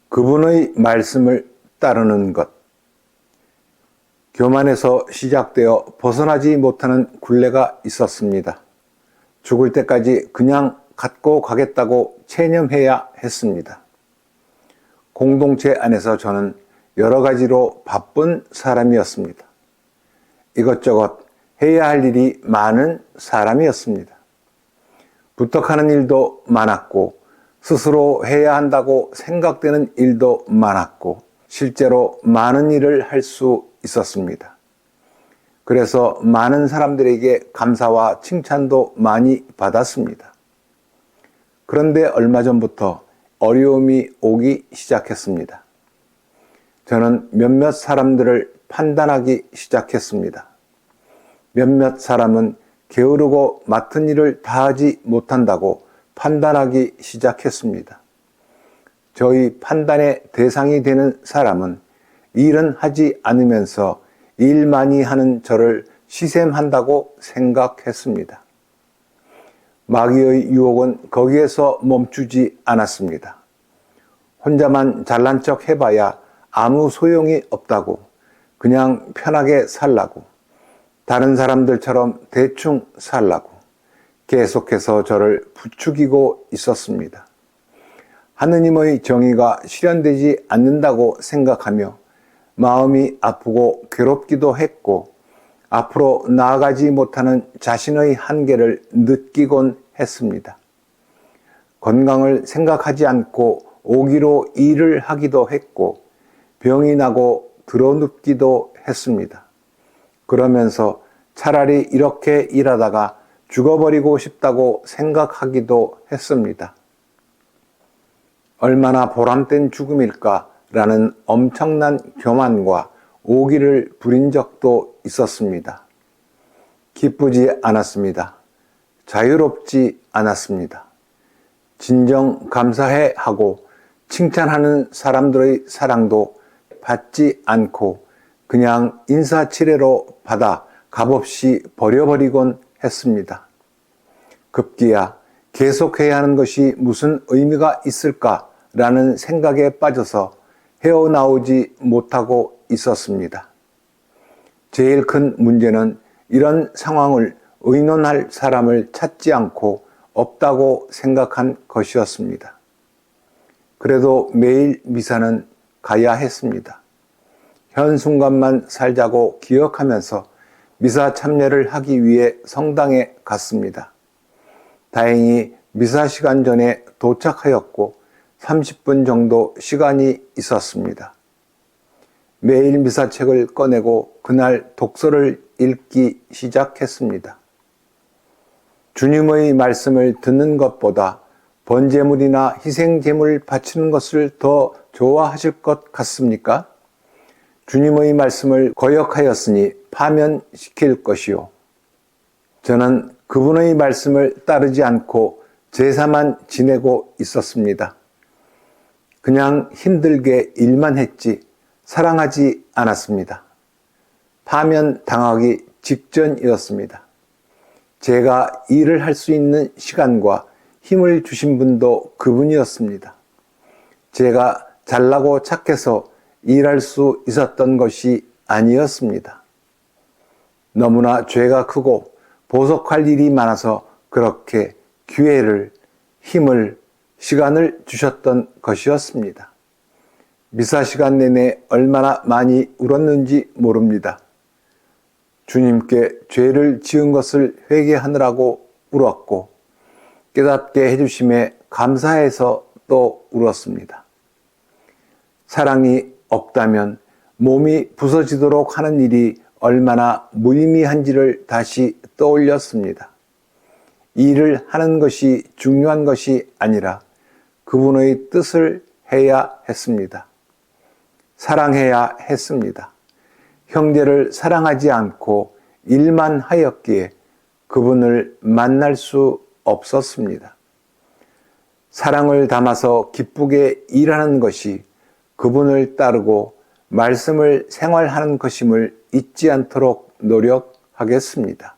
그분의 말씀을 따르는 것. 교만에서 시작되어 벗어나지 못하는 굴레가 있었습니다. 죽을 때까지 그냥 갖고 가겠다고 체념해야 했습니다. 공동체 안에서 저는 여러 가지로 바쁜 사람이었습니다. 이것저것 해야 할 일이 많은 사람이었습니다. 부탁하는 일도 많았고 스스로 해야 한다고 생각되는 일도 많았고 실제로 많은 일을 할 수 있었습니다. 그래서 많은 사람들에게 감사와 칭찬도 많이 받았습니다. 그런데 얼마 전부터 어려움이 오기 시작했습니다. 저는 몇몇 사람들을 판단하기 시작했습니다. 몇몇 사람은 게으르고 맡은 일을 다하지 못한다고 판단하기 시작했습니다. 저희 판단의 대상이 되는 사람은 일은 하지 않으면서 일 많이 하는 저를 시샘한다고 생각했습니다. 마귀의 유혹은 거기에서 멈추지 않았습니다. 혼자만 잘난 척 해봐야 아무 소용이 없다고, 그냥 편하게 살라고, 다른 사람들처럼 대충 살라고 계속해서 저를 부추기고 있었습니다. 하느님의 정의가 실현되지 않는다고 생각하며 마음이 아프고 괴롭기도 했고 앞으로 나아가지 못하는 자신의 한계를 느끼곤 했습니다. 건강을 생각하지 않고 오기로 일을 하기도 했고 병이 나고 드러눕기도 했습니다. 그러면서 차라리 이렇게 일하다가 죽어버리고 싶다고 생각하기도 했습니다. 얼마나 보람된 죽음일까라는 엄청난 교만과 오기를 부린 적도 있었습니다. 기쁘지 않았습니다. 자유롭지 않았습니다. 진정 감사해 하고 칭찬하는 사람들의 사랑도 받지 않고 그냥 인사치레로 받아 값없이 버려버리곤 했습니다. 급기야 계속해야 하는 것이 무슨 의미가 있을까라는 생각에 빠져서 헤어나오지 못하고 있었습니다. 제일 큰 문제는 이런 상황을 의논할 사람을 찾지 않고 없다고 생각한 것이었습니다. 그래도 매일 미사는 가야 했습니다. 현 순간만 살자고 기억하면서 미사 참여를 하기 위해 성당에 갔습니다. 다행히 미사 시간 전에 도착하였고 30분 정도 시간이 있었습니다. 매일 미사책을 꺼내고 그날 독서를 읽기 시작했습니다. 주님의 말씀을 듣는 것보다 번제물이나 희생제물을 바치는 것을 더 좋아하실 것 같습니까? 주님의 말씀을 거역하였으니 파면시킬 것이요. 저는 그분의 말씀을 따르지 않고 제사만 지내고 있었습니다. 그냥 힘들게 일만 했지 사랑하지 않았습니다. 파면당하기 직전이었습니다. 제가 일을 할 수 있는 시간과 힘을 주신 분도 그분이었습니다. 제가 잘나고 착해서 일할 수 있었던 것이 아니었습니다. 너무나 죄가 크고 보석할 일이 많아서 그렇게 기회를, 힘을, 시간을 주셨던 것이었습니다. 미사 시간 내내 얼마나 많이 울었는지 모릅니다. 주님께 죄를 지은 것을 회개하느라고 울었고 깨닫게 해주심에 감사해서 또 울었습니다. 사랑이 없다면 몸이 부서지도록 하는 일이 얼마나 무의미한지를 다시 떠올렸습니다. 일을 하는 것이 중요한 것이 아니라 그분의 뜻을 해야 했습니다. 사랑해야 했습니다. 형제를 사랑하지 않고 일만 하였기에 그분을 만날 수 없었습니다. 사랑을 담아서 기쁘게 일하는 것이 그분을 따르고 말씀을 생활하는 것임을 잊지 않도록 노력하겠습니다.